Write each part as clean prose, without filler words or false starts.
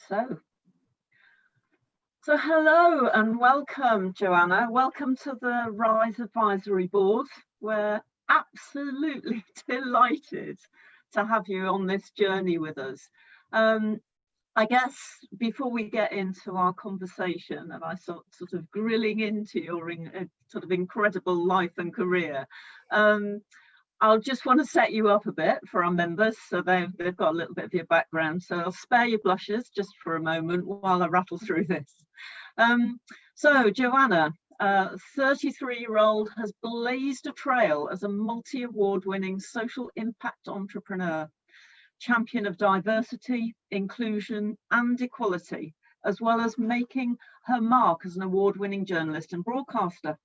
So hello and welcome, Joanna. Welcome to the RISE Advisory Board. We're absolutely delighted to have you on this journey with us. I guess before we get into our conversation and I sort of grilling into your sort of incredible life and career, I'll just want to set you up a bit for our members, so they've got a little bit of your background. So I'll spare your blushes just for a moment while I rattle through this. So Joanna, 33-year-old, has blazed a trail as a multi-award winning social impact entrepreneur, champion of diversity, inclusion and equality, as well as making her mark as an award-winning journalist and broadcaster.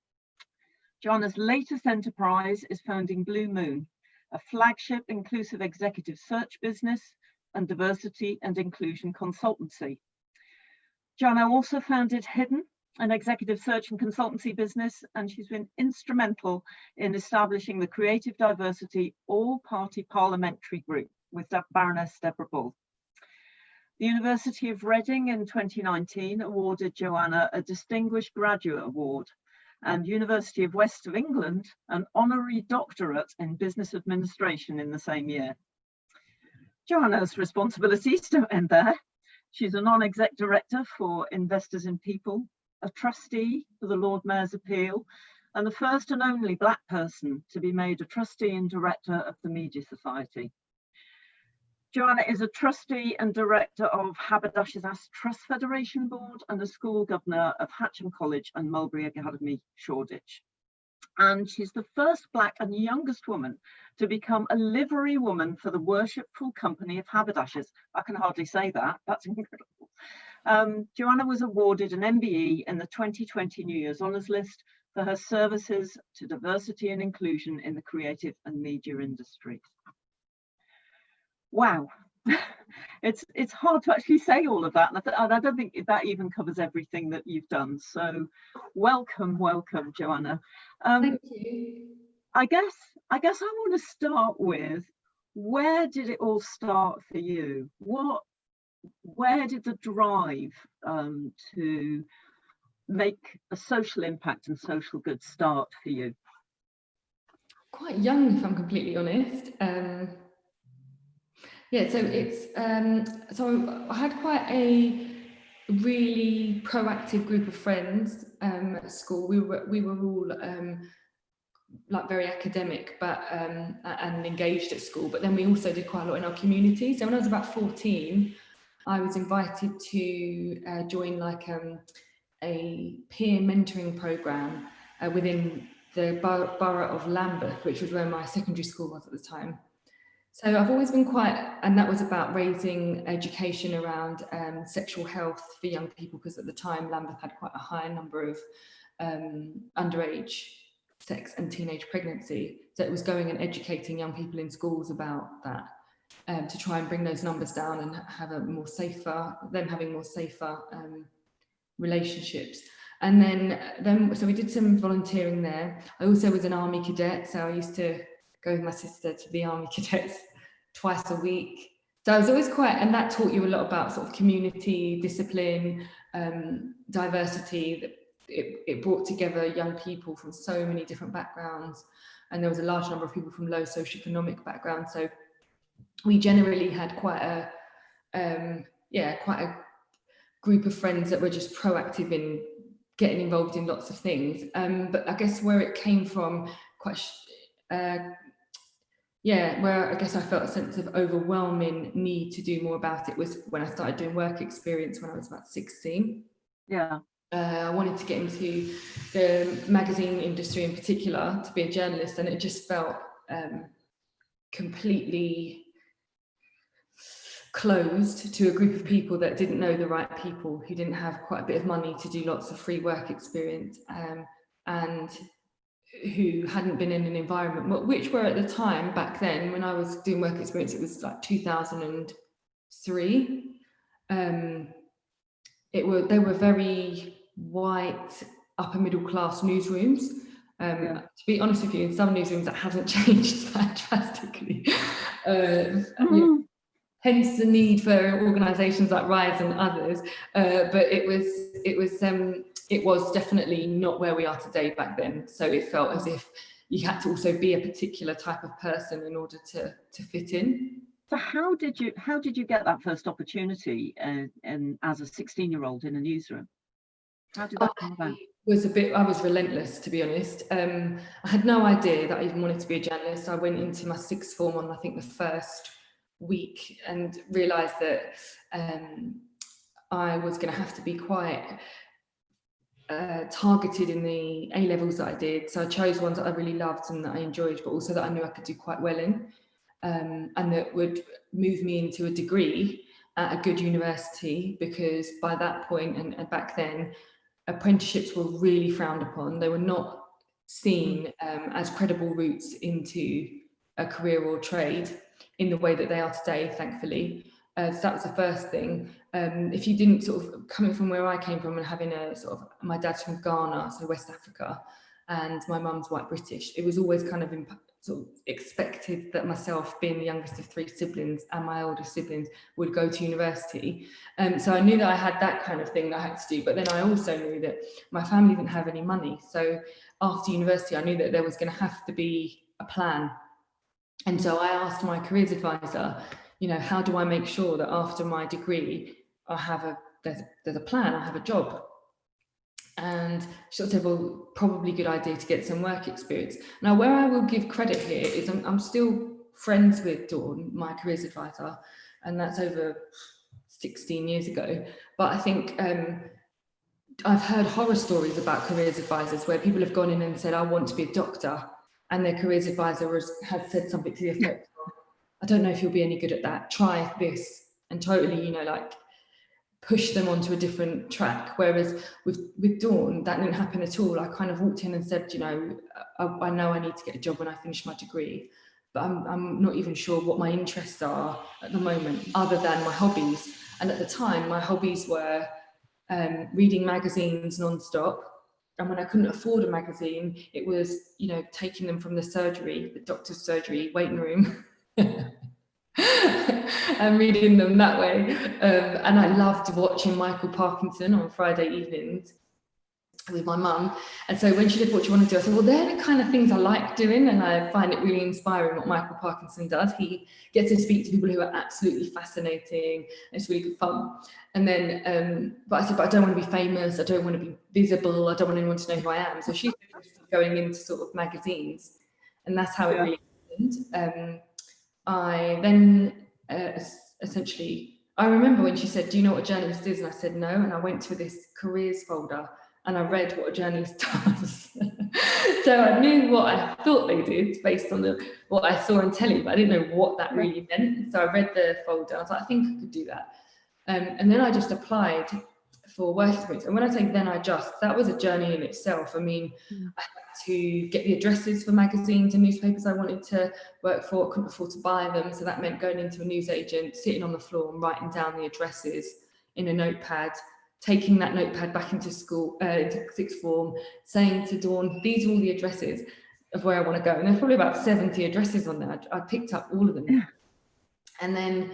Joanna's latest enterprise is founding Blue Moon, a flagship inclusive executive search business and diversity and inclusion consultancy. Joanna also founded Hidden, an executive search and consultancy business, and she's been instrumental in establishing the Creative Diversity All-Party Parliamentary Group with Baroness Deborah Bull. The University of Reading in 2019 awarded Joanna a Distinguished Graduate Award, and University of West of England an honorary doctorate in business administration in the same year. Joanna's responsibilities don't end there. She's a non-exec director for Investors in People, a trustee for the Lord Mayor's Appeal, and the first and only Black person to be made a trustee and director of the Media Society. Joanna is a trustee and director of Haberdashers' Trust Federation Board and a school governor of Hatcham College and Mulberry Academy, Shoreditch. And she's the first Black and youngest woman to become a livery woman for the Worshipful Company of Haberdashers. I can hardly say that, that's incredible. Joanna was awarded an MBE in the 2020 New Year's Honours List for her services to diversity and inclusion in the creative and media industry. Wow, it's hard to actually say all of that, and I don't think that even covers everything that you've done. So welcome, Joanna. Thank you. I guess I want to start with, where did it all start for you? Where did the drive to make a social impact and social good start for you? Quite young, if I'm completely honest. Yeah, so it's so I had quite a really proactive group of friends at school. We were all like very academic, but and engaged at school. But then we also did quite a lot in our community. So when I was about 14, I was invited to join like a peer mentoring program within the borough of Lambeth, which was where my secondary school was at the time. So I've always been and that was about raising education around sexual health for young people, because at the time Lambeth had quite a high number of underage sex and teenage pregnancy. So it was going and educating young people in schools about that, to try and bring those numbers down and have having more safer relationships. And then so we did some volunteering there. I also was an army cadet, so I used to go with my sister to the army cadets twice a week. So I was always and that taught you a lot about sort of community, discipline, diversity. It brought together young people from so many different backgrounds, and there was a large number of people from low socioeconomic backgrounds. So we generally had quite a group of friends that were just proactive in getting involved in lots of things. But I guess where it came from, where I guess I felt a sense of overwhelming need to do more about it, was when I started doing work experience when I was about 16. Yeah. I wanted to get into the magazine industry in particular, to be a journalist, and it just felt completely closed to a group of people that didn't know the right people, who didn't have quite a bit of money to do lots of free work experience, and who hadn't been in an environment, which were at the time, back then, when I was doing work experience, it was like 2003. They were very white, upper middle class newsrooms. To be honest with you, in some newsrooms that hasn't changed that drastically. hence the need for organisations like Rise and others. But it was definitely not where we are today back then. So it felt as if you had to also be a particular type of person in order to fit in. So how did you get that first opportunity and as a 16-year-old in a newsroom? How did that come about? I was relentless, to be honest. I had no idea that I even wanted to be a journalist. I went into my sixth form on, I think, the first week and realised that I was going to have to be quite targeted in the A-levels that I did. So I chose ones that I really loved and that I enjoyed, but also that I knew I could do quite well in, and that would move me into a degree at a good university, because by that point and back then, apprenticeships were really frowned upon. They were not seen as credible routes into a career or trade in the way that they are today, thankfully. So that was the first thing. If you didn't sort of, coming from where I came from and having a sort of, my dad's from Ghana, so West Africa, and my mum's white British, it was always kind of sort of expected that myself, being the youngest of three siblings, and my older siblings would go to university. So I knew that I had that kind of thing that I had to do, but then I also knew that my family didn't have any money. So after university, I knew that there was going to have to be a plan. And so I asked my careers advisor, you know, how do I make sure that after my degree, I have there's a plan, I have a job? And she sort of said, well, probably a good idea to get some work experience. Now, where I will give credit here is I'm still friends with Dawn, my careers advisor, and that's over 16 years ago. But I think I've heard horror stories about careers advisors where people have gone in and said, I want to be a doctor, and their careers advisor has said something to the effect of, I don't know if you'll be any good at that, try this, and totally, you know, like push them onto a different track. Whereas with Dawn, that didn't happen at all. I kind of walked in and said, you know, I know I need to get a job when I finish my degree, but I'm not even sure what my interests are at the moment, other than my hobbies. And at the time, my hobbies were reading magazines non-stop. And when I couldn't afford a magazine, it was, you know, taking them from the surgery, the doctor's surgery, waiting room, and reading them that way. And I loved watching Michael Parkinson on Friday evenings with my mum. And so when she said, what do you want to do? I said, well, they're the kind of things I like doing, and I find it really inspiring what Michael Parkinson does. He gets to speak to people who are absolutely fascinating. It's really good fun. And then, but I said, but I don't want to be famous. I don't want to be visible. I don't want anyone to know who I am. So she suggested going into sort of magazines, and that's how it really happened. I then essentially, I remember when she said, do you know what a journalist is? And I said, no. And I went to this careers folder and I read what a journalist does. So I knew what I thought they did based on what I saw on telly, but I didn't know what that really meant. So I read the folder. I was like, I think I could do that. And then I just applied for work experience. And when I say then that was a journey in itself. I mean, I had to get the addresses for magazines and newspapers I wanted to work for. I couldn't afford to buy them. So that meant going into a newsagent, sitting on the floor and writing down the addresses in a notepad, taking that notepad back into school, into sixth form, saying to Dawn, these are all the addresses of where I want to go. And there's probably about 70 addresses on there. I picked up all of them. Yeah. And then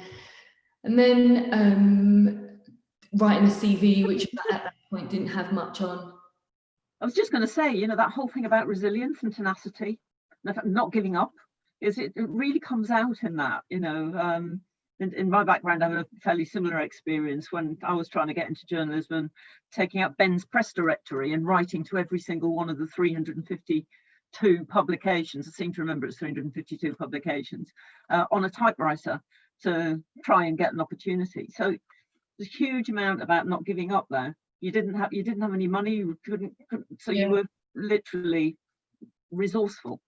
writing a CV, which at that point didn't have much on. I was just going to say, you know, that whole thing about resilience and tenacity, not giving up, it really comes out in that, you know. In my background, I have a fairly similar experience when I was trying to get into journalism and taking out Ben's press directory and writing to every single one of the 352 publications. I seem to remember it's 352 publications on a typewriter to try and get an opportunity. So there's a huge amount about not giving up there. You didn't have any money, you couldn't so you were literally resourceful.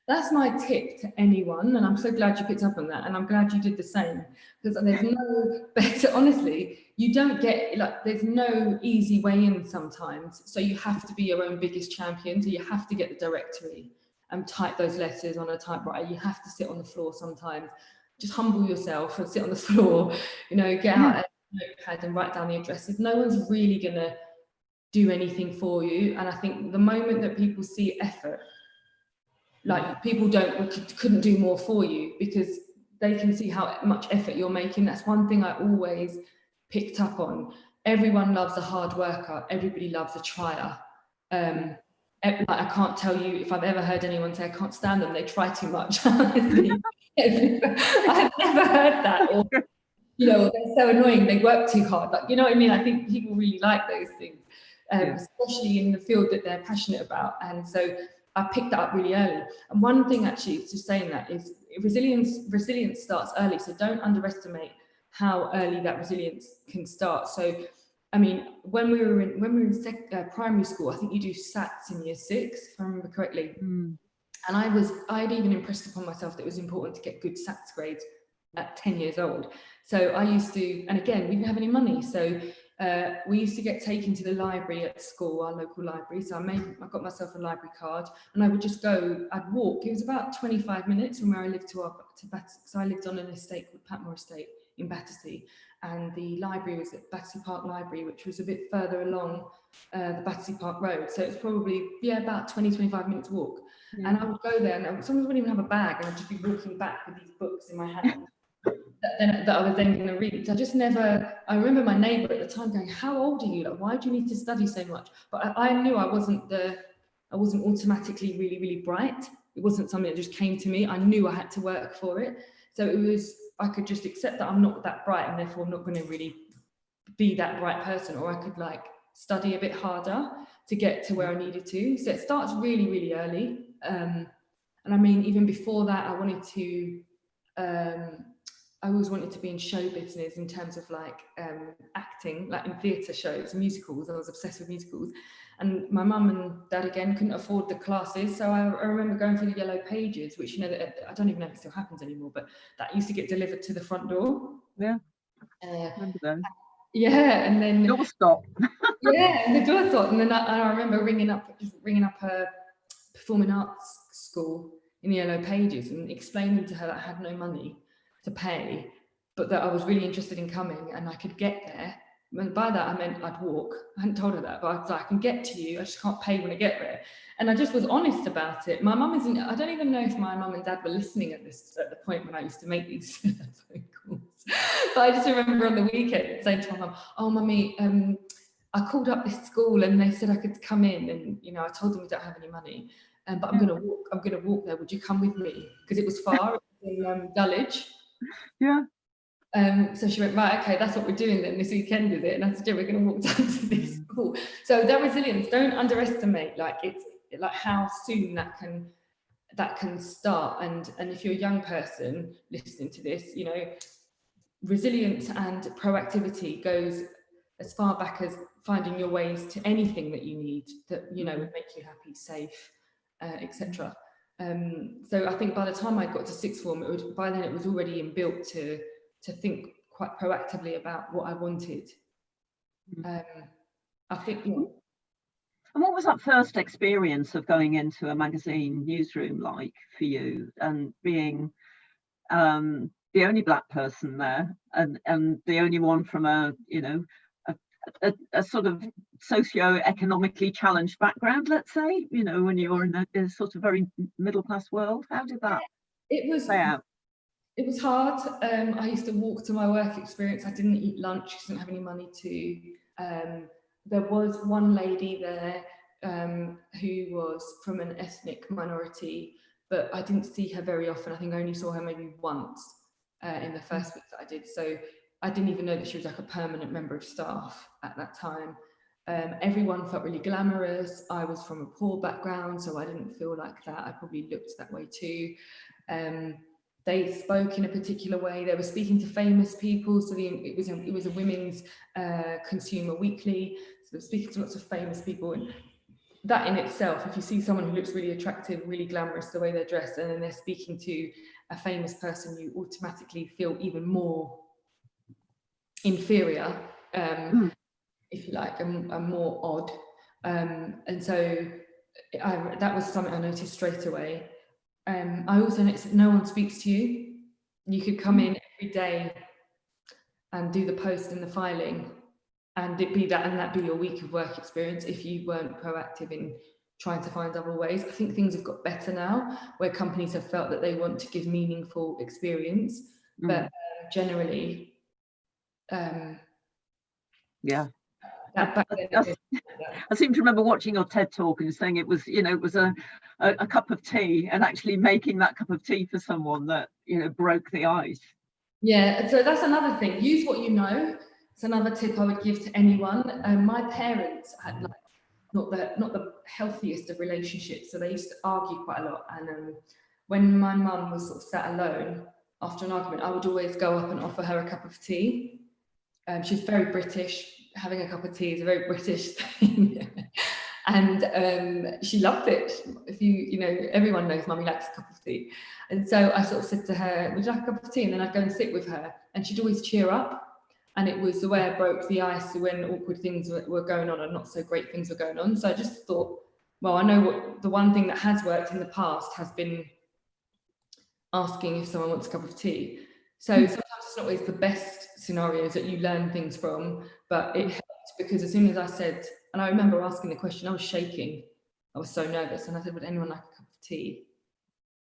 That's my tip to anyone, and I'm so glad you picked up on that, and I'm glad you did the same, because there's no better, honestly, you don't get, like, there's no easy way in sometimes, so you have to be your own biggest champion. So you have to get the directory and type those letters on a typewriter. You have to sit on the floor sometimes, just humble yourself and sit on the floor, you know, get out a notepad and write down the addresses. No one's really gonna do anything for you, and I think the moment that people see effort, like people couldn't do more for you, because they can see how much effort you're making. That's one thing I always picked up on. Everyone loves a hard worker. Everybody loves a trier. Like, I can't tell you if I've ever heard anyone say I can't stand them, they try too much. I've never heard that. Or, you know, they're so annoying, they work too hard. Like, you know what I mean? I think people really like those things, especially in the field that they're passionate about. And so I picked that up really early. And one thing actually, just saying that, is resilience starts early. So don't underestimate how early that resilience can start. So, I mean, when we were in primary school, I think you do SATs in year 6, if I remember correctly. And I'd even impressed upon myself that it was important to get good SATs grades at 10 years old. So I used to, and again, we didn't have any money, so we used to get taken to the library at school, our local library. So I got myself a library card, and I would just go, I'd walk. It was about 25 minutes from where I lived to Battersea. So I lived on an estate called Patmore Estate in Battersea, and the library was at Battersea Park Library, which was a bit further along the Battersea Park Road. So it's probably, about 20-25 minutes walk. And I would go there, and sometimes I wouldn't even have a bag, and I'd just be walking back with these books in my hand that I was then going to read. I remember my neighbour at the time going, "How old are you? Like, why do you need to study so much?" But I knew I wasn't automatically really, really bright. It wasn't something that just came to me. I knew I had to work for it. So I could just accept that I'm not that bright, and therefore I'm not going to really be that bright person, or I could like study a bit harder to get to where I needed to. So it starts really, really early. And I mean, even before that, I always wanted to be in show business in terms of like acting, like in theatre shows, musicals. I was obsessed with musicals. And my mum and dad, again, couldn't afford the classes. So I remember going through the yellow pages, which, you know, I don't even know if it still happens anymore, but that used to get delivered to the front door. Yeah, remember those. Yeah, and then doorstop. Yeah, and the doorstop. And then I remember ringing up a performing arts school in the yellow pages and explaining to her that I had no money to pay, but that I was really interested in coming and I could get there. And by that, I meant I'd walk. I hadn't told her that, but I was like, I can get to you, I just can't pay when I get there. And I just was honest about it. My mum I don't even know if my mum and dad were listening at the point when I used to make these phone calls. But I just remember on the weekend saying to my mum, "Oh, mummy, I called up this school and they said I could come in, and, you know, I told them we don't have any money, but I'm going to walk there. Would you come with me?" Because it was far, it was in Dulwich. Yeah. So she went, "Right, okay, that's what we're doing then this weekend, is it?" And I said, "Yeah, we're going to walk down to this school." So that resilience, don't underestimate, like, it's like how soon that can start. And if you're a young person listening to this, you know, resilience and proactivity goes as far back as finding your ways to anything that you need that, you know, would make you happy, safe, etc. So I think by the time I got to sixth form, by then it was already inbuilt to think quite proactively about what I wanted. I think, yeah. And what was that first experience of going into a magazine newsroom like for you, and being the only Black person there, and the only one from a sort of socio-economically challenged background, let's say, you know, when you're in a sort of very middle-class world? How did that play out? It was hard. I used to walk to my work experience. I didn't eat lunch, I didn't have any money to. There was one lady there who was from an ethnic minority, but I didn't see her very often. I think I only saw her maybe once in the first week that I did. So I didn't even know that she was like a permanent member of staff at that time. Everyone felt really glamorous. I was from a poor background, so I didn't feel like that. I probably looked that way too. They spoke in a particular way. They were speaking to famous people. So it was a women's consumer weekly. So they were speaking to lots of famous people. And that in itself, if you see someone who looks really attractive, really glamorous, the way they're dressed, and then they're speaking to a famous person, you automatically feel even more inferior, if you like, and more odd. And so that was something I noticed straight away. I also noticed that no one speaks to you. You could come in every day and do the post and the filing, and that be your week of work experience if you weren't proactive in trying to find other ways. I think things have got better now, where companies have felt that they want to give meaningful experience, but generally, yeah. back then I seem to remember watching your TED talk and saying it was, you know, it was a cup of tea, and actually making that cup of tea for someone that, you know, broke the ice. Yeah, so that's another thing. Use what you know. It's another tip I would give to anyone. My parents had like not the healthiest of relationships, so they used to argue quite a lot. And when my mum was sort of sat alone after an argument, I would always go up and offer her a cup of tea. She's very British. Having a cup of tea is a very British thing. And she loved it. If you know, everyone knows Mummy likes a cup of tea. And so I sort of said to her, would you like a cup of tea? And then I'd go and sit with her, and she'd always cheer up. And it was the way I broke the ice when awkward things were going on and not so great things were going on. So I just thought, well, I know what the one thing that has worked in the past has been asking if someone wants a cup of tea. So sometimes it's not always the best scenarios that you learn things from, but it helped because as soon as I said, and I remember asking the question, I was shaking. I was so nervous. And I said, would anyone like a cup of tea?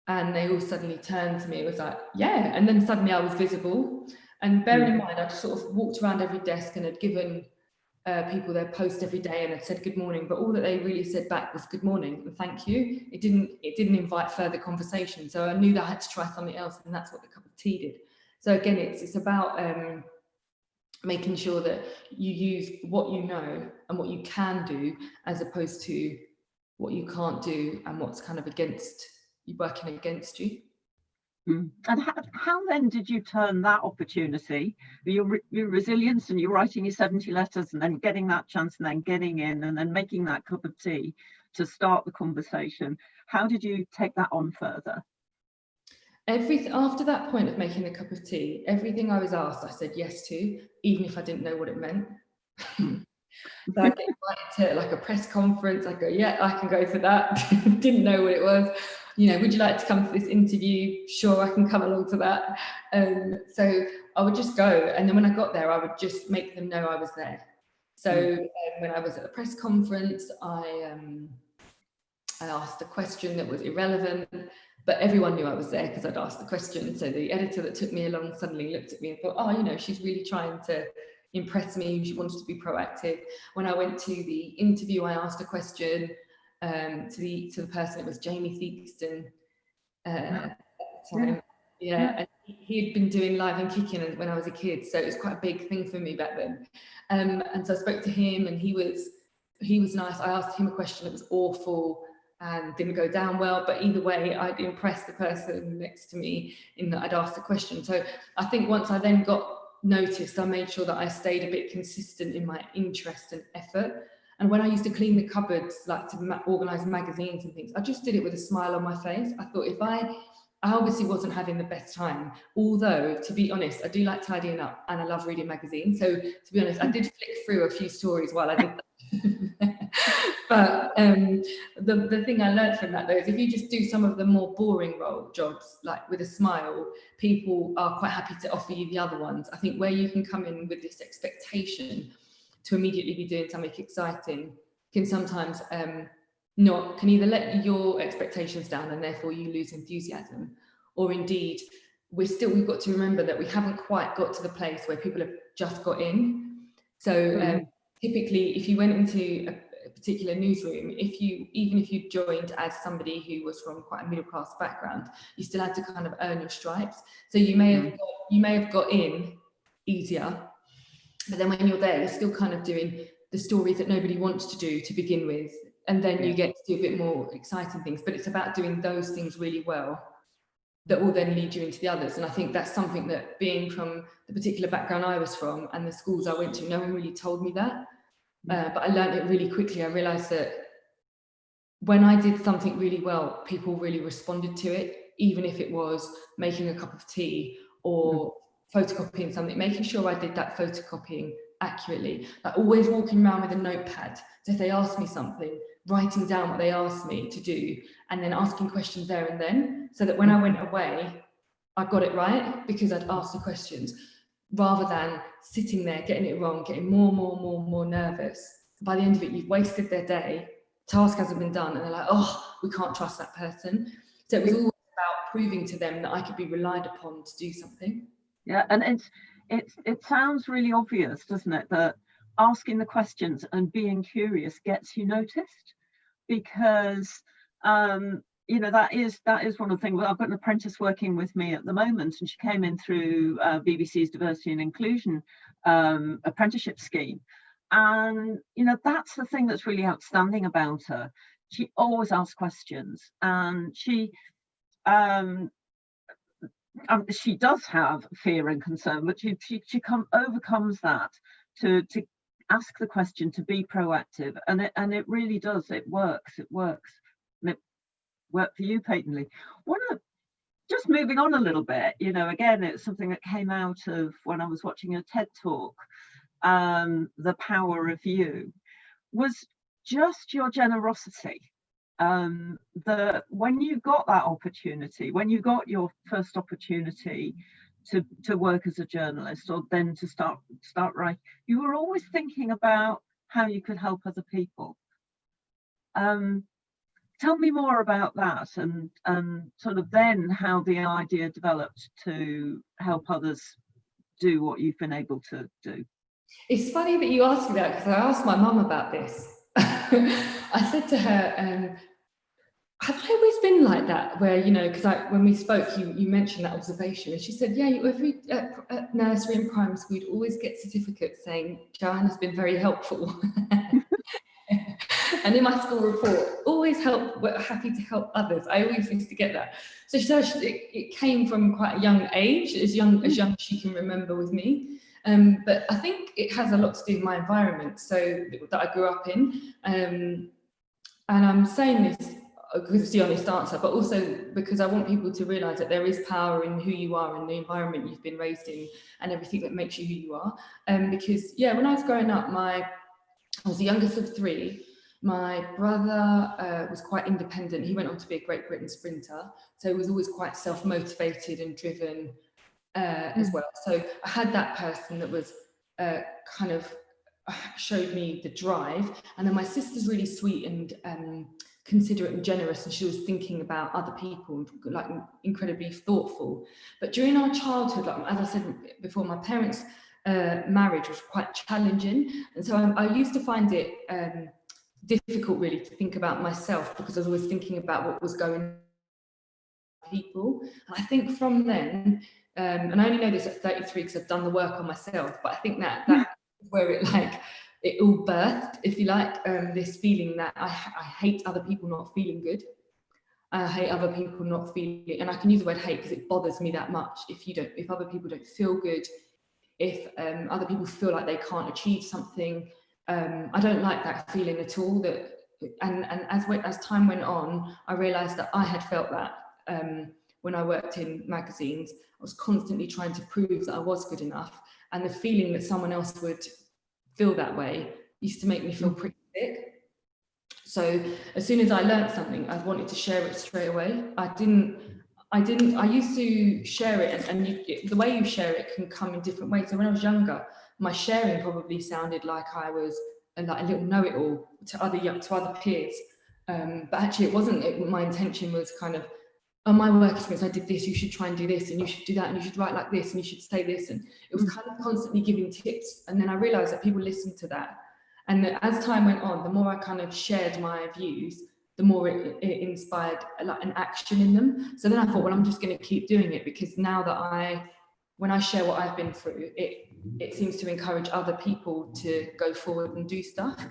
And they all suddenly turned to me. It was like, yeah. And then suddenly I was visible. And bearing in mind, I just sort of walked around every desk and had given people their post every day and had said good morning, but all that they really said back was good morning and thank you. It didn't invite further conversation. So I knew that I had to try something else, and that's what the cup of tea did. So again, it's about making sure that you use what you know and what you can do, as opposed to what you can't do and what's kind of working against you. And how then did you turn that opportunity, your resilience, and you're writing your 70 letters and then getting that chance and then getting in and then making that cup of tea to start the conversation? How did you take that on further? After that point of making a cup of tea, everything I was asked, I said yes to, even if I didn't know what it meant. So I get invited to like a press conference. I go, yeah, I can go for that. Didn't know what it was. You know, would you like to come to this interview? Sure, I can come along to that. So I would just go. And then when I got there, I would just make them know I was there. So when I was at the press conference, I asked a question that was irrelevant, but everyone knew I was there because I'd asked the question. So the editor that took me along suddenly looked at me and thought, oh, you know, she's really trying to impress me. She wants to be proactive. When I went to the interview, I asked a question to the person. It was Jamie Theakston at the time. Yeah, and he had been doing Live and Kicking when I was a kid, so it was quite a big thing for me back then. And so I spoke to him, and he was nice. I asked him a question that was awful and didn't go down well, but either way, I'd impressed the person next to me in that I'd asked the question. So I think once I then got noticed, I made sure that I stayed a bit consistent in my interest and effort. And when I used to clean the cupboards, like to organize magazines and things, I just did it with a smile on my face. I thought I obviously wasn't having the best time, although to be honest, I do like tidying up and I love reading magazines. So to be honest, I did flick through a few stories while I did that. But the thing I learned from that though is if you just do some of the more boring jobs, like with a smile, people are quite happy to offer you the other ones. I think where you can come in with this expectation to immediately be doing something exciting can sometimes can either let your expectations down and therefore you lose enthusiasm, or indeed we've got to remember that we haven't quite got to the place where people have just got in. So typically if you went into a particular newsroom, even if you joined as somebody who was from quite a middle class background, you still had to kind of earn your stripes. So you may have got in easier, but then when you're there, you're still kind of doing the stories that nobody wants to do to begin with, and then you get to do a bit more exciting things. But it's about doing those things really well that will then lead you into the others. And I think that's something that, being from the particular background I was from and the schools I went to, no one really told me that. But I learned it really quickly. I realized that when I did something really well, people really responded to it, even if it was making a cup of tea or photocopying something, making sure I did that photocopying accurately. Like always walking around with a notepad. So if they asked me something, writing down what they asked me to do and then asking questions there and then, so that when I went away, I got it right because I'd asked the questions, rather than sitting there, getting it wrong, getting more nervous. By the end of it, you've wasted their day task hasn't been done, and they're like, oh, we can't trust that person. So it was always about proving to them that I could be relied upon to do something. Yeah, and it sounds really obvious, doesn't it, that asking the questions and being curious gets you noticed, because you know, that is one of the things. Well, I've got an apprentice working with me at the moment, and she came in through BBC's diversity and inclusion apprenticeship scheme, and you know, that's the thing that's really outstanding about her. She always asks questions, and she does have fear and concern, but she overcomes that to ask the question, to be proactive, and it really does. It works, and it worked for you patently. Just moving on a little bit, you know, again, it's something that came out of when I was watching a TED talk. The power of you was just your generosity. When you got that opportunity, when you got your first opportunity to work as a journalist, or then to start writing, you were always thinking about how you could help other people. Tell me more about that, and sort of then how the idea developed to help others do what you've been able to do. It's funny that you asked me that, because I asked my mum about this. I said to her, have I always been like that? Where, you know, because when we spoke, you mentioned that observation, and she said, yeah, every at nursery and primary school, you'd always get certificates saying Joanna's been very helpful. And in my school report, always happy to help others. I always used to get that. So she said it came from quite a young age, as young as she can remember with me. But I think it has a lot to do with my environment, so that I grew up in. And I'm saying this because it's the honest answer, but also because I want people to realise that there is power in who you are and the environment you've been raised in, and everything that makes you who you are. Because yeah, when I was growing up, I was the youngest of three. My brother was quite independent. He went on to be a Great Britain sprinter, so he was always quite self-motivated and driven as well. So I had that person that was kind of showed me the drive. And then my sister's really sweet and considerate and generous, and she was thinking about other people, like incredibly thoughtful. But during our childhood, like, as I said before, my parents' marriage was quite challenging, and so I used to find it difficult really to think about myself, because I was always thinking about what was going on with people. And I think from then, and I only know this at 33 because I've done the work on myself, but I think that is where it all birthed, if you like, this feeling that I hate other people not feeling good. I hate other people not feeling, and I can use the word hate because it bothers me that much. If other people don't feel good, if other people feel like they can't achieve something, I don't like that feeling at all. And as time went on, I realised that I had felt that when I worked in magazines. I was constantly trying to prove that I was good enough, and the feeling that someone else would feel that way used to make me feel pretty sick. So as soon as I learned something, I wanted to share it straight away. I used to share it, and the way you share it can come in different ways. So when I was younger, my sharing probably sounded like I was like a little know-it-all to other peers. But actually it wasn't. My intention was kind of, on my work experience, I did this, you should try and do this, and you should do that, and you should write like this, and you should say this. And it was kind of constantly giving tips. And then I realized that people listened to that. And that as time went on, the more I kind of shared my views, the more it inspired like an action in them. So then I thought, well, I'm just going to keep doing it, because now that when I share what I've been through, it seems to encourage other people to go forward and do stuff.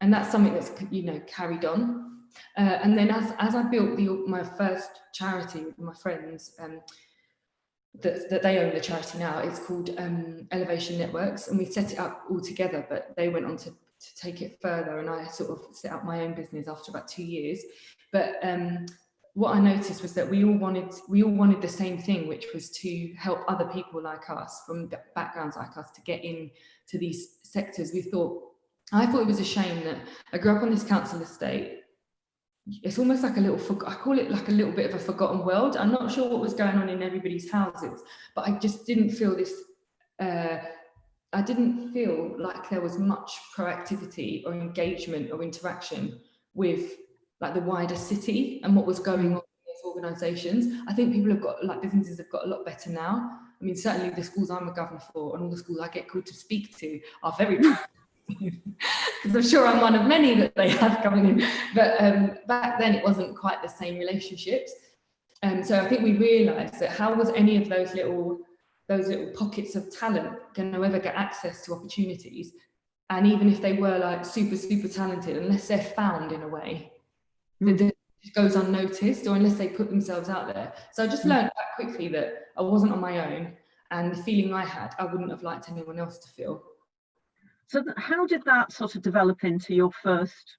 And that's something that's, you know, carried on. And then as I built my first charity with my friends, that they own the charity now, it's called Elevation Networks, and we set it up all together, but they went on to take it further, and I sort of set up my own business after about 2 years. But what I noticed was that we all wanted the same thing, which was to help other people like us, from backgrounds like us, to get into these sectors. I thought it was a shame that I grew up on this council estate. It's almost like I call it like a little bit of a forgotten world. I'm not sure what was going on in everybody's houses, but I just didn't feel this, I didn't feel like there was much proactivity or engagement or interaction with like the wider city and what was going on in these organisations. I think people have got, like businesses have got a lot better now. I mean, certainly the schools I'm a governor for and all the schools I get called to speak to are very because I'm sure I'm one of many that they have coming in. But back then it wasn't quite the same relationships. So I think we realised that how was any of those little pockets of talent going to ever get access to opportunities? And even if they were like super, super talented, unless they're found in a way that just goes unnoticed, or unless they put themselves out there. So I just learned quite quickly that I wasn't on my own, and the feeling I had, I wouldn't have liked anyone else to feel. So how did that sort of develop into your first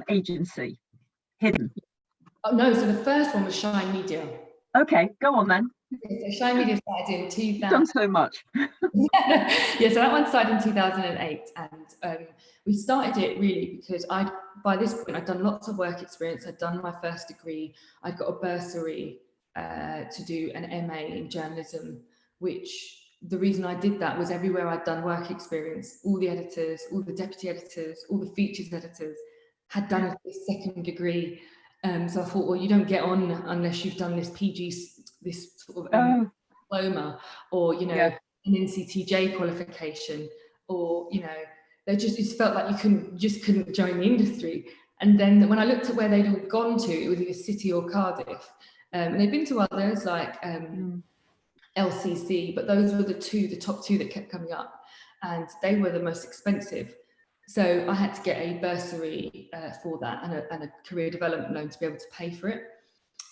agency, Hidden? Oh no, so the first one was Shine Media. Okay, go on then. So Shine Media started in 2000. You've done so much. Yeah, so that one started in 2008, and we started it really because by this point I'd done lots of work experience. I'd done my first degree. I'd got a bursary to do an MA in journalism, which the reason I did that was everywhere I'd done work experience, all the editors, all the deputy editors, all the features editors had done a second degree. So I thought, well, you don't get on unless you've done this PG, this sort of diploma, or an NCTJ qualification, or it just felt like you just couldn't join the industry. And then when I looked at where they'd all gone to, it was either City or Cardiff, and they'd been to others like LCC, but those were the top two that kept coming up, and they were the most expensive. So I had to get a bursary for that and a career development loan to be able to pay for it.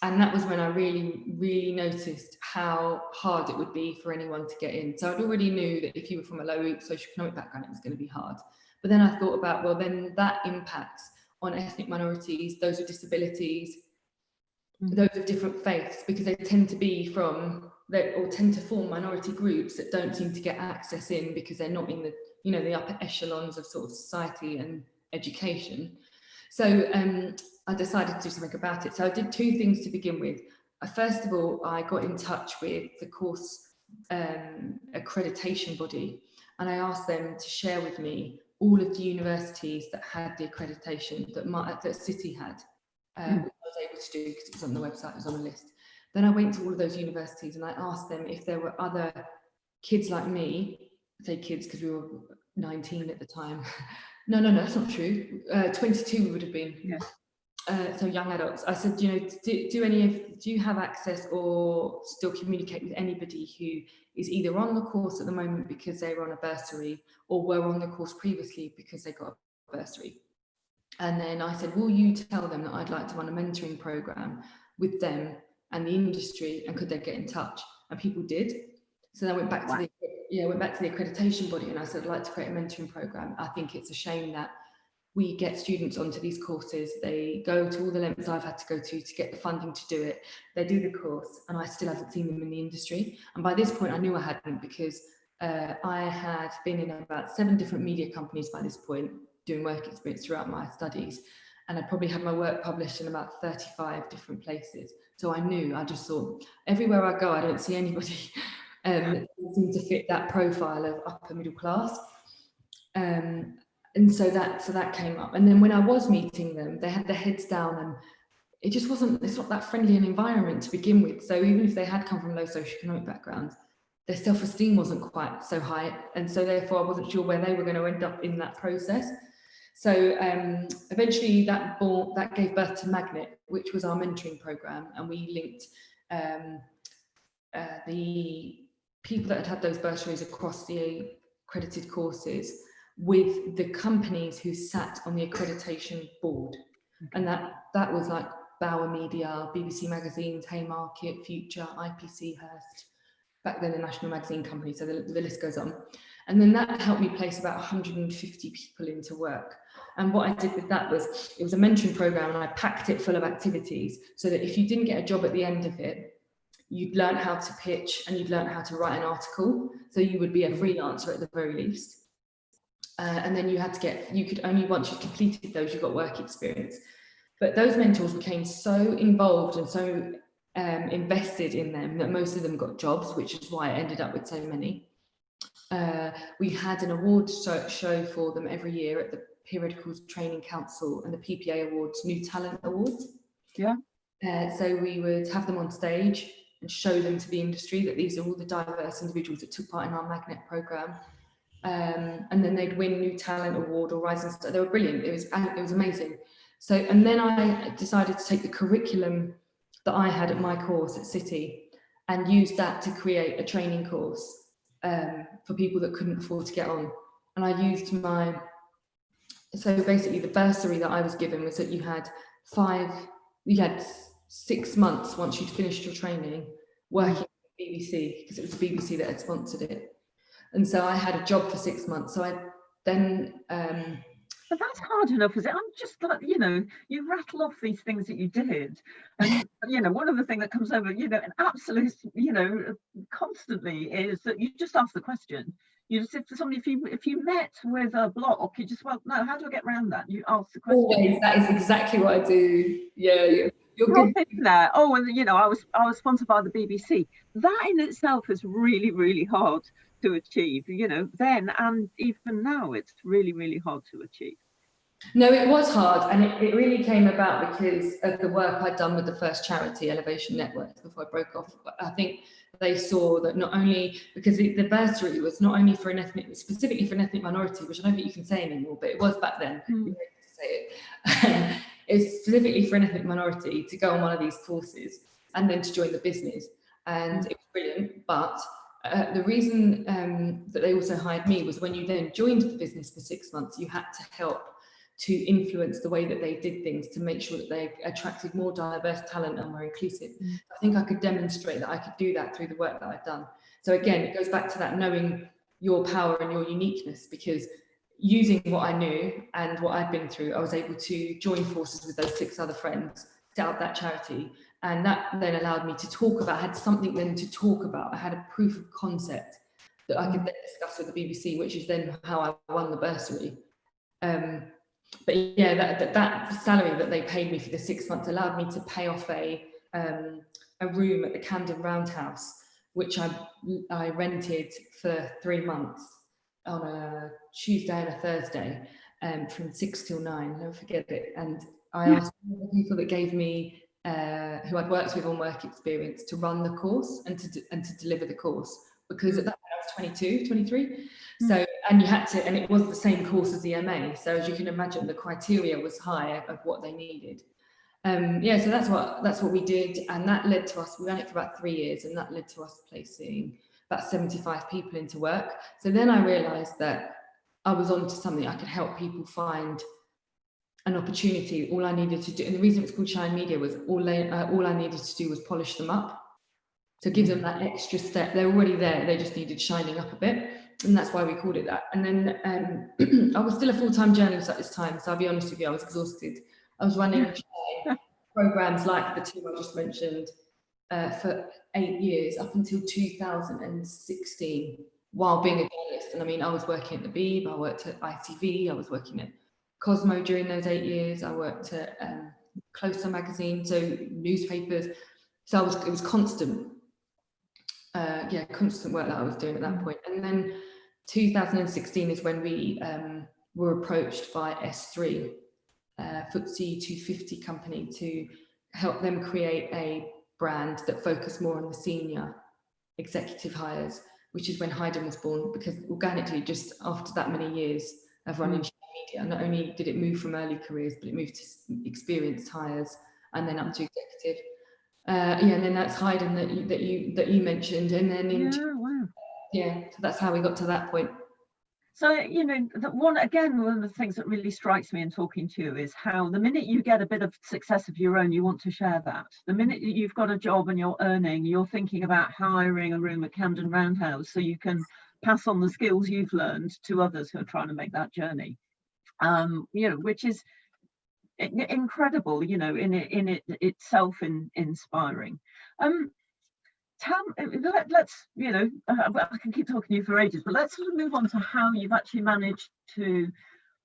And that was when I really, really noticed how hard it would be for anyone to get in. So I'd already knew that if you were from a low socioeconomic background, it was going to be hard. But then I thought about, well, then that impacts on ethnic minorities, those with disabilities, those of different faiths, because they tend to be tend to form minority groups that don't seem to get access in because they're not in the the upper echelons of sort of society and education. So I decided to do something about it. So I did two things to begin with. First of all, I got in touch with the course accreditation body, and I asked them to share with me all of the universities that had the accreditation that City had, which I was able to do because it was on the website, it was on a list. Then I went to all of those universities and I asked them if there were other kids like me, I say kids because we were 19 at the time. No, that's not true. 22 we would have been. Yeah. So young adults. I said, do you have access or still communicate with anybody who is either on the course at the moment because they were on a bursary or were on the course previously because they got a bursary? And then I said, will you tell them that I'd like to run a mentoring program with them and the industry, and could they get in touch? And people did. So then I went back to the accreditation body and I said, I'd like to create a mentoring program. I think it's a shame that we get students onto these courses. They go to all the lengths I've had to go to get the funding to do it. They do the course and I still haven't seen them in the industry. And by this point I knew I hadn't, because I had been in about 7 different media companies by this point, doing work experience throughout my studies. And I probably had my work published in about 35 different places. So I just thought, everywhere I go, I don't see anybody that seemed to fit that profile of upper middle class. And so that came up. And then when I was meeting them, they had their heads down and it's not that friendly an environment to begin with. So even if they had come from low socioeconomic backgrounds, their self-esteem wasn't quite so high. And so therefore I wasn't sure where they were going to end up in that process. So eventually that gave birth to Magnet, which was our mentoring program. And we linked the people that had those bursaries across the accredited courses with the companies who sat on the accreditation board. Okay. And that was like Bauer Media, BBC Magazines, Haymarket, Future, IPC, Hearst, back then the National Magazine Company, so the list goes on. And then that helped me place about 150 people into work. And what I did with that was, it was a mentoring program and I packed it full of activities so that if you didn't get a job at the end of it, you'd learn how to pitch and you'd learn how to write an article. So you would be a freelancer at the very least. And then you could only, once you completed those, you got work experience. But those mentors became so involved and so invested in them that most of them got jobs, which is why I ended up with so many. We had an award show for them every year at the Periodical Training Council and the PPA Awards, New Talent Awards. Yeah. So we would have them on stage and show them to the industry that these are all the diverse individuals that took part in our Magnet programme. And then they'd win New Talent Award or Rising Star. They were brilliant. It was amazing. So, and then I decided to take the curriculum that I had at my course at City and use that to create a training course for people that couldn't afford to get on. And I used so basically the bursary that I was given was that you had 6 months once you'd finished your training working at the BBC, because it was the BBC that had sponsored it. And so I had a job for 6 months. So I then but that's hard enough, is it? I'm just like, you rattle off these things that you did, and one of the things that comes over, an absolute, constantly is that you just ask the question. You just, if you met with a block, you just, well, no, how do I get around that? You ask the question. Always, that is exactly what I do. Yeah, you're good. In there. Oh, and I was sponsored by the BBC. That in itself is really, really hard to achieve. Then and even now, it's really, really hard to achieve. No, it was hard, and it really came about because of the work I'd done with the first charity, Elevation Network, before I broke off. I think they saw that not only, because the bursary was not only for specifically for an ethnic minority, which I don't think you can say anymore, but it was back then. You know, to say it. It's specifically for an ethnic minority to go on one of these courses and then to join the business, and it was brilliant. But the reason that they also hired me was when you then joined the business for 6 months, you had to help to influence the way that they did things to make sure that they attracted more diverse talent and were inclusive. I think I could demonstrate that I could do that through the work that I'd done. So again, it goes back to that knowing your power and your uniqueness, because using what I knew and what I'd been through, I was able to join forces with those 6 other friends, set up that charity. And that then allowed me to talk about, I had something then to talk about. I had a proof of concept that I could then discuss with the BBC, which is then how I won the bursary. But yeah, that salary that they paid me for the 6 months allowed me to pay off a room at the Camden Roundhouse, which I rented for 3 months on a Tuesday and a Thursday, from 6 till 9. Never forget it. And I asked the people that gave me, who I'd worked with on work experience, to run the course and to deliver the course, because at that point I was 22, 23. So, and you had to, and it was the same course as the MA. So as you can imagine, the criteria was high of what they needed. Yeah, so that's what we did, and that led to us, we ran it for about 3 years, and that led to us placing about 75 people into work. So then I realized that I was onto something. I could help people find an opportunity. All I needed to do, and the reason it's called Shine Media, was all I needed to do was polish them up. So give them that extra step. They're already there, they just needed shining up a bit. And that's why we called it that. And then I was still a full-time journalist at this time. So I'll be honest with you, I was exhausted. I was running programs like the 2 I just mentioned for 8 years, up until 2016, while being a journalist. And I mean, I was working at the Beeb, I worked at ITV, I was working at Cosmo during those 8 years. I worked at Closer magazine, so newspapers. So it was constant. Constant work that I was doing at that point. And then 2016 is when we were approached by S3, FTSE 250 company, to help them create a brand that focused more on the senior executive hires, which is when Hayden was born, because organically, just after that many years of running media, not only did it move from early careers, but it moved to experienced hires and then up to executive. And then that's Hayden that you mentioned, and then so that's how we got to that point. So one of the things that really strikes me in talking to you is how the minute you get a bit of success of your own, you want to share that. The minute you've got a job and you're earning, you're thinking about hiring a room at Camden Roundhouse so you can pass on the skills you've learned to others who are trying to make that journey. Which is incredible, in it itself inspiring. Let's, I can keep talking to you for ages, but let's sort of move on to how you've actually managed to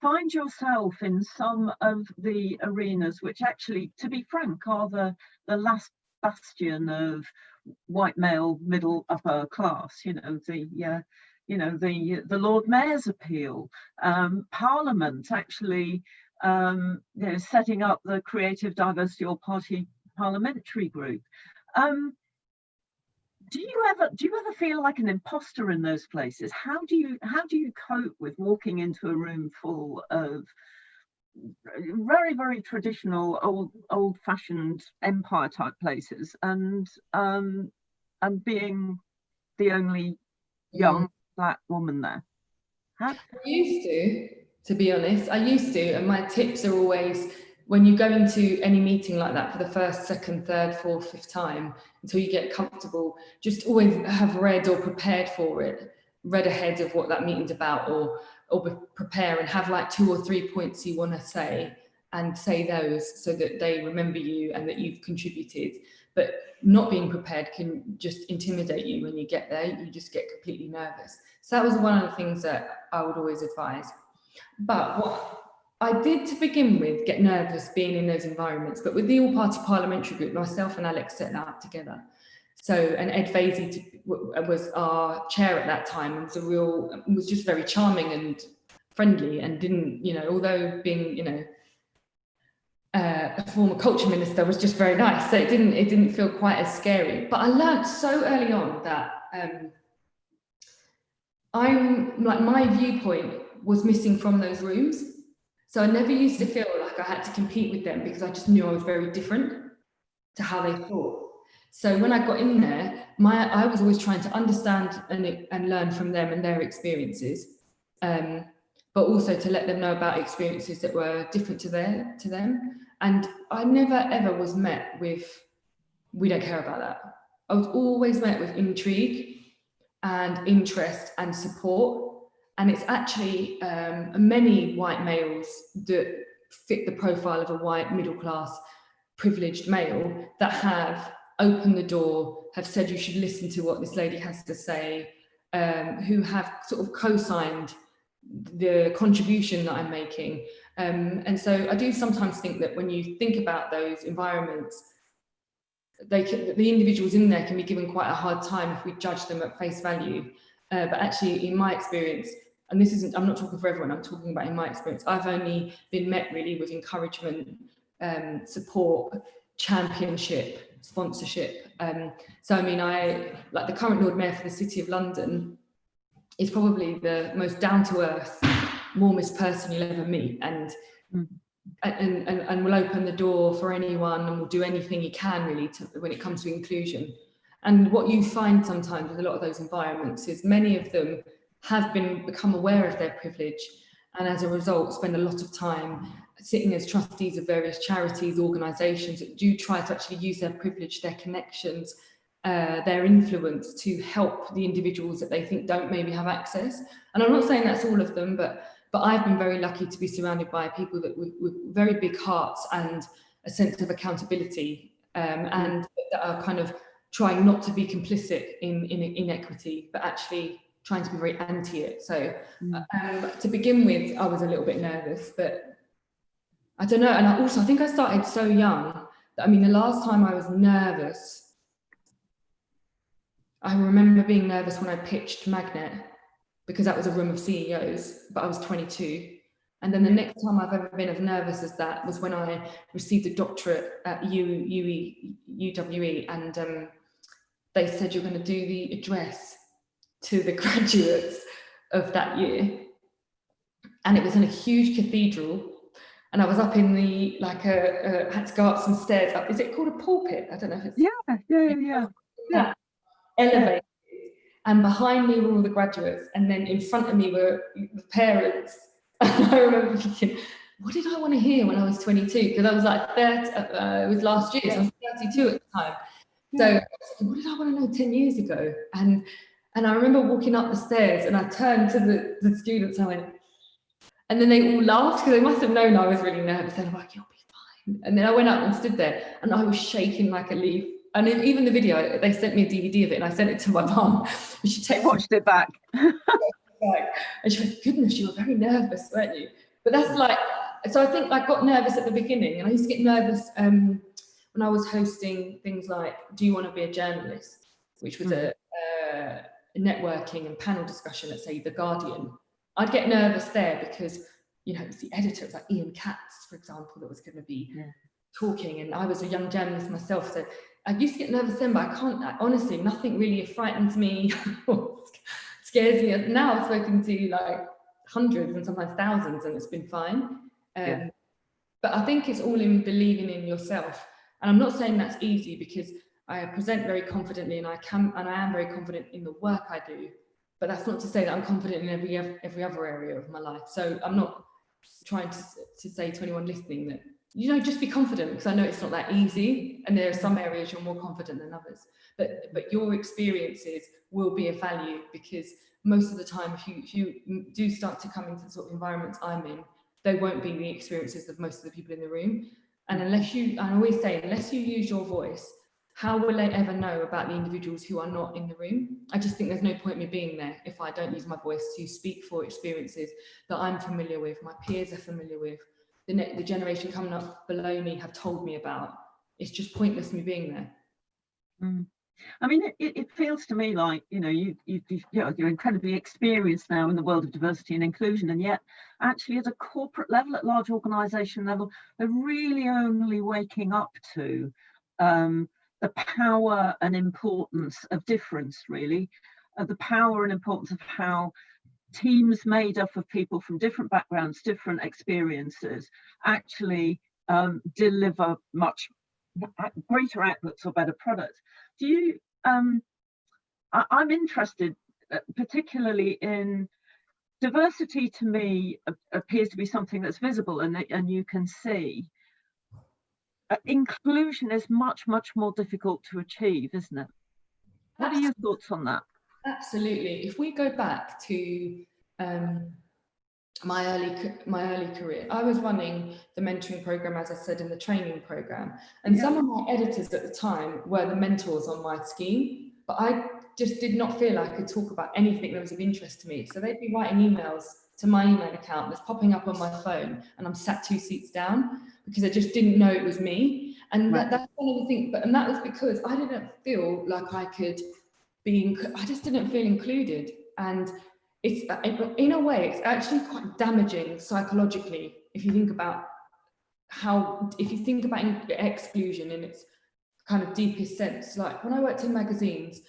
find yourself in some of the arenas which actually, to be frank, are the last bastion of white male middle upper class, you know, the Lord Mayor's appeal, Parliament actually, you know, setting up the Creative Diversity All Party Parliamentary Group. Do you ever feel like an imposter in those places? How do you cope with walking into a room full of very, very traditional, old-fashioned empire type places, and being the only young black woman there? I used to be honest, I used to, and my tips are always, when you go into any meeting like that for the first, second, third, fourth, fifth time, until you get comfortable, just always have read or prepared for it, read ahead of what that meeting's about, or prepare and have like 2 or 3 points you want to say, and say those so that they remember you and that you've contributed. But not being prepared can just intimidate you when you get there. You just get completely nervous. So that was one of the things that I would always advise. But what I did to begin with get nervous being in those environments, but with the all-party parliamentary group, myself and Alex set that up together. So, and Ed Vasey was our chair at that time, and was just very charming and friendly, and didn't, you know, although being, you know, a former culture minister, was just very nice. So it didn't feel quite as scary. But I learned so early on that I'm like, my viewpoint was missing from those rooms. So I never used to feel like I had to compete with them, because I just knew I was very different to how they thought. So when I got in there, I was always trying to understand and learn from them and their experiences, but also to let them know about experiences that were different to them. And I never ever was met with, we don't care about that. I was always met with intrigue and interest and support. And it's actually many white males that fit the profile of a white middle class privileged male that have opened the door, have said you should listen to what this lady has to say, who have sort of co-signed the contribution that I'm making. And so I do sometimes think that when you think about those environments, the individuals in there can be given quite a hard time if we judge them at face value. But actually, in my experience, and this isn't, I'm not talking for everyone, I'm talking about in my experience, I've only been met really with encouragement, support, championship, sponsorship. So I mean, like the current Lord Mayor for the City of London is probably the most down-to-earth, warmest person you'll ever meet, and will open the door for anyone, and will do anything he can really when it comes to inclusion. And what you find sometimes with a lot of those environments is many of them have become aware of their privilege, and as a result spend a lot of time sitting as trustees of various charities, organisations that do try to actually use their privilege, their connections, their influence to help the individuals that they think don't maybe have access. And I'm not saying that's all of them, but I've been very lucky to be surrounded by people that with very big hearts and a sense of accountability, and that are kind of trying not to be complicit in inequity, but actually trying to be very anti it. So to begin with, I was a little bit nervous, but I don't know. And I think I started so young that, I mean, the last time I was nervous, I remember being nervous when I pitched Magnet, because that was a room of CEOs, but I was 22. And then the next time I've ever been as nervous as that was when I received a doctorate at UWE, and they said, you're going to do the address to the graduates of that year. And it was in a huge cathedral, and I was up in the, like, had to go up some stairs up. Is it called a pulpit? I don't know if it's... Yeah. Elevated. And behind me were all the graduates, and then in front of me were the parents. And I remember thinking, what did I want to hear when I was 22? Because I was like 30, it was last year, so I was 32 at the time. So what did I want to know 10 years ago? And I remember walking up the stairs, and I turned to the students and I went, and then they all laughed, because they must have known I was really nervous. They were like, you'll be fine. And then I went up and stood there, and I was shaking like a leaf. And even the video, they sent me a DVD of it, and I sent it to my mum. And she watched it back. And she went, goodness, you were very nervous, weren't you? But that's like, so I think I got nervous at the beginning, and I used to get nervous when I was hosting things like Do You Want to Be a Journalist, which was a networking and panel discussion at, say, The Guardian, I'd get nervous there because, you know, it was the editor, it was like Ian Katz, for example, that was going to be talking, and I was a young journalist myself, so I used to get nervous then, but honestly, nothing really frightens me or scares me. Now I've spoken to like hundreds and sometimes thousands, and it's been fine. But I think it's all in believing in yourself. And I'm not saying that's easy, because I present very confidently, and I am very confident in the work I do. But that's not to say that I'm confident in every other area of my life. So I'm not trying to say to anyone listening that, you know, just be confident, because I know it's not that easy, and there are some areas you're more confident than others. But your experiences will be of value, because most of the time, if you do start to come into the sort of environments I'm in, they won't be the experiences of most of the people in the room. And I always say, unless you use your voice, how will they ever know about the individuals who are not in the room? I just think there's no point in me being there if I don't use my voice to speak for experiences that I'm familiar with, my peers are familiar with, the generation coming up below me have told me about. It's just pointless me being there. I mean, it feels to me like, you know, you're incredibly experienced now in the world of diversity and inclusion, and yet actually at a corporate level, at large organisation level, they're really only waking up to the power and importance of difference, really, the power and importance of how teams made up of people from different backgrounds, different experiences, actually deliver much greater outputs or better products. Do you I'm interested particularly in diversity. To me, appears to be something that's visible and you can see. Inclusion is much more difficult to achieve, isn't it? What are your thoughts on that? Absolutely. If we go back to my early career, I was running the mentoring program, as I said, in the training program, and some of my editors at the time were the mentors on my scheme, but I just did not feel I could talk about anything that was of interest to me. So they'd be writing emails to my email account that's popping up on my phone, and I'm sat 2 seats down, because I just didn't know it was me. And that's one of the things, and that was because I didn't feel like I could I just didn't feel included. And it's, in a way, it's actually quite damaging psychologically if you think about exclusion in its kind of deepest sense. Like when I worked in magazines,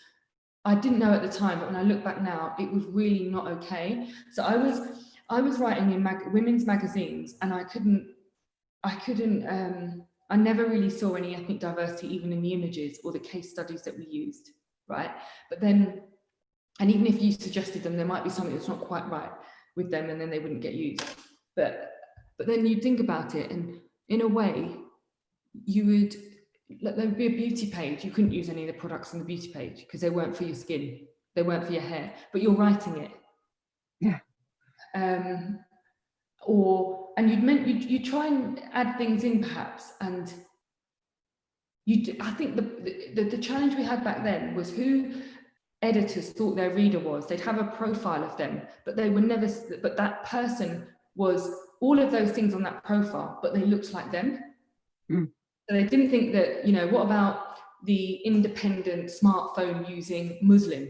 I didn't know at the time, but when I look back now, it was really not okay. So I was writing in women's magazines, and I never really saw any ethnic diversity, even in the images or the case studies that we used, right? But then, and even if you suggested them, there might be something that's not quite right with them, and then they wouldn't get used. But then you think about it, and in a way, there would be a beauty page. You couldn't use any of the products on the beauty page because they weren't for your skin, they weren't for your hair, but you're writing it. Yeah. You try and add things in perhaps, and I think the challenge we had back then was who editors thought their reader was. They'd have a profile of them, but they were never, but that person was all of those things on that profile, but they looked like them. So they didn't think that, you know, what about the independent smartphone using Muslim?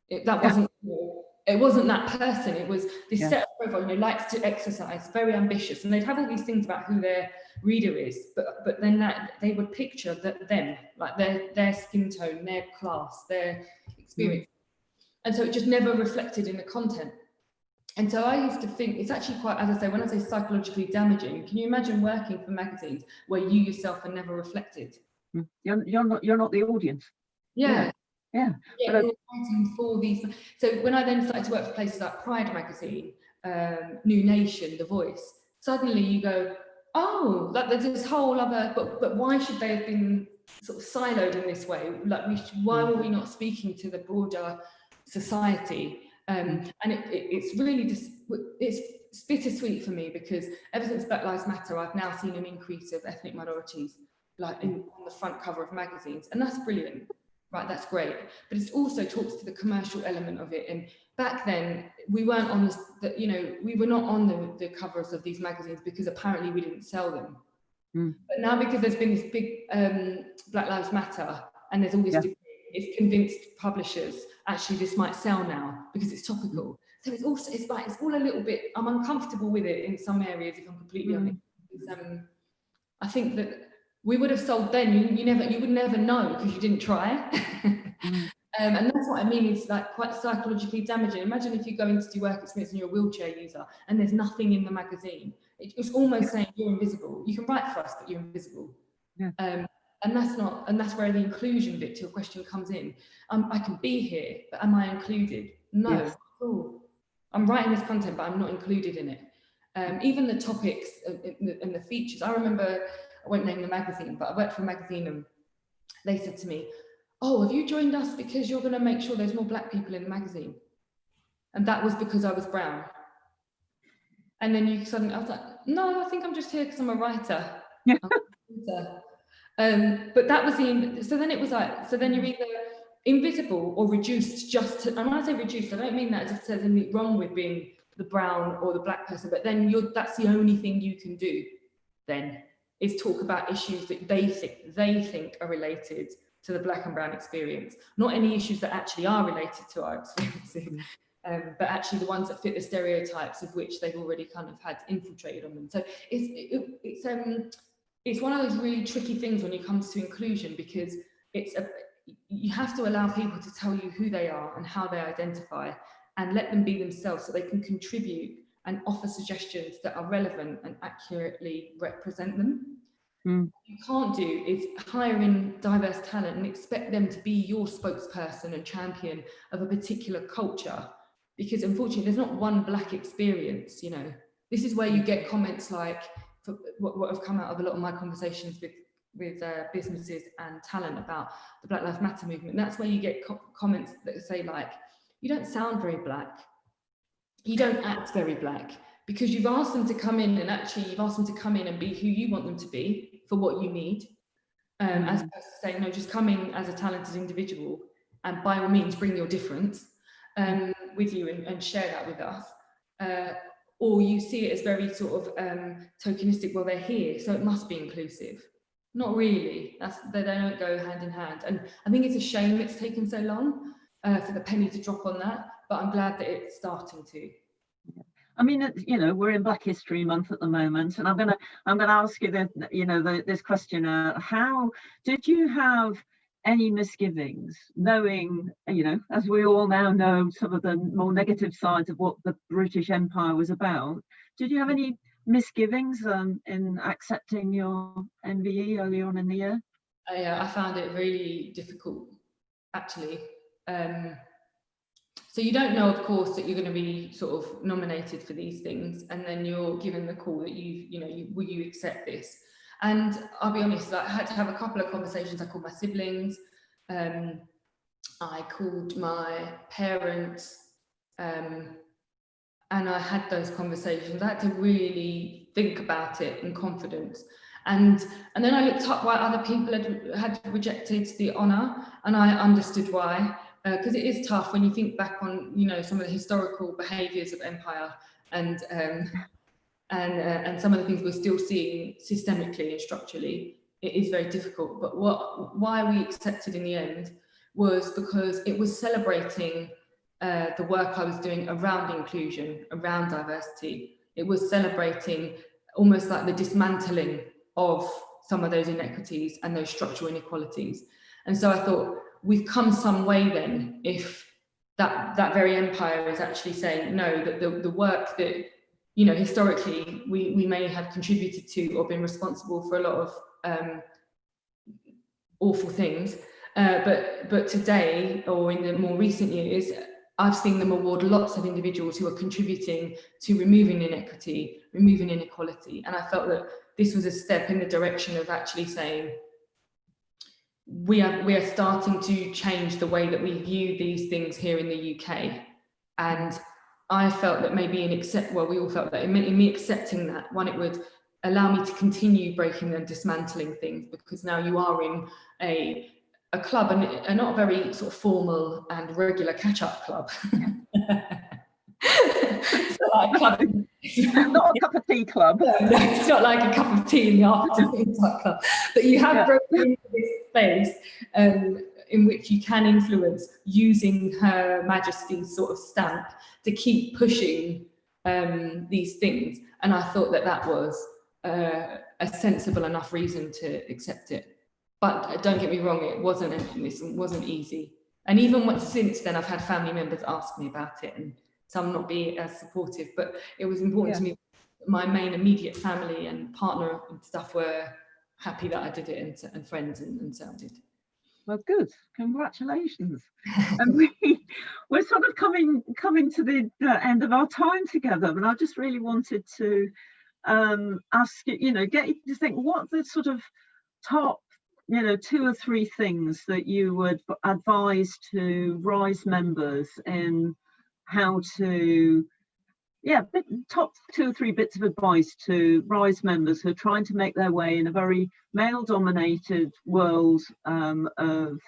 It wasn't that person. It was this set of profile, you know, likes to exercise, very ambitious, and they'd have all these things about who their reader is, but then that they would picture them, like their skin tone, their class, their experience, and so it just never reflected in the content. And so I used to think it's actually quite, as I say, when I say psychologically damaging, can you imagine working for magazines where you yourself are never reflected? You're not the audience. Yeah. But you're writing for these. So when I then started to work for places like Pride magazine, New Nation, The Voice, suddenly you go, oh, like there's this whole other. But why should they have been sort of siloed in this way? Like why were we not speaking to the broader society? And it's really just, it's bittersweet for me, because ever since Black Lives Matter, I've now seen an increase of ethnic minorities, like on the front cover of magazines, and that's brilliant. Right, that's great, but it also talks to the commercial element of it. And back then, we weren't on we were not on the covers of these magazines because apparently we didn't sell them. But now, because there's been this big Black Lives Matter, and there's all this debate, it's convinced publishers, actually this might sell now because it's topical. So it's all a little bit, I'm uncomfortable with it in some areas, if I'm completely honest. I think that we would have sold then, you would never know because you didn't try. And that's what I mean, it's like quite psychologically damaging. Imagine if you go in to do work experience and you're a wheelchair user and there's nothing in the magazine. It's almost saying you're invisible. You can write for us, but you're invisible. And that's where the inclusion bit to your question comes in. I can be here, but am I included? No. Yes. Cool. I'm writing this content, but I'm not included in it. Even the topics and the features. I remember, I won't name the magazine, but I worked for a magazine and they said to me, "Oh, have you joined us because you're going to make sure there's more black people in the magazine?" And that was because I was brown. And then I was like, "No, I think I'm just here because I'm a writer." Yeah. But that was so then it was like, so then you're either invisible or reduced just to, and when I say reduced, I don't mean that as if there's anything wrong with being the brown or the black person, but then that's the only thing you can do then, is talk about issues that they think are related to the black and brown experience, not any issues that actually are related to our experiences, but actually the ones that fit the stereotypes of which they've already kind of had infiltrated on them. So it's one of those really tricky things when it comes to inclusion, because you have to allow people to tell you who they are and how they identify, and let them be themselves so they can contribute and offer suggestions that are relevant and accurately represent them. What you can't do is hire in diverse talent and expect them to be your spokesperson and champion of a particular culture, because unfortunately there's not one black experience. This is where you get comments like what have come out of a lot of my conversations with businesses and talent about the Black Lives Matter movement. That's where you get comments that say like, "You don't sound very black, you don't act very black," because you've asked them to come in and actually you've asked them to come in and be who you want them to be for what you need, as opposed to saying, "No, just come in as a talented individual and by all means bring your difference with you and share that with us." Or you see it as very sort of tokenistic, well, they're here, so it must be inclusive. Not really. They don't go hand in hand. And I think it's a shame it's taken so long for the penny to drop on that, but I'm glad that it's starting to. I mean, we're in Black History Month at the moment, and I'm gonna ask you this question: how did you have any misgivings, knowing, as we all now know, some of the more negative sides of what the British Empire was about? Did you have any misgivings in accepting your MBE early on in the year? I found it really difficult, actually. So you don't know, of course, that you're going to be sort of nominated for these things, and then you're given the call that will you accept this? And I'll be honest, I had to have a couple of conversations. I called my siblings, I called my parents, and I had those conversations. I had to really think about it in confidence. And then I looked up why other people had rejected the honour, and I understood why. Because it is tough when you think back on, some of the historical behaviours of empire and some of the things we're still seeing systemically and structurally. It is very difficult. But why we accepted in the end was because it was celebrating the work I was doing around inclusion, around diversity. It was celebrating almost like the dismantling of some of those inequities and those structural inequalities. And so I thought, we've come some way then, if that very empire is actually saying, no, that the work that, historically we may have contributed to or been responsible for a lot of awful things, but today, or in the more recent years, I've seen them award lots of individuals who are contributing to removing inequity, removing inequality. And I felt that this was a step in the direction of actually saying, we are starting to change the way that we view these things here in the UK. And I felt that maybe we all felt that in me accepting that, one, it would allow me to continue breaking and dismantling things, because now you are in a club, and not a very sort of formal and regular catch-up club. So like a club, not a cup of tea club. No, it's not like a cup of tea in the afternoon type club. But you have broken into this space in which you can influence using Her Majesty's sort of stamp to keep pushing these things. And I thought that that was a sensible enough reason to accept it. But don't get me wrong, it wasn't easy. And even since then, I've had family members ask me about it, and some not be as supportive. But it was important to me. My main immediate family and partner and stuff were happy that I did it, and friends, and so I did. Well, good. Congratulations. And we're sort of coming to the end of our time together, but I just really wanted to ask you, get you to think what the sort of top, 2 or 3 things that you would advise to RISE members in how to, top 2 or 3 bits of advice to RISE members who are trying to make their way in a very male-dominated world of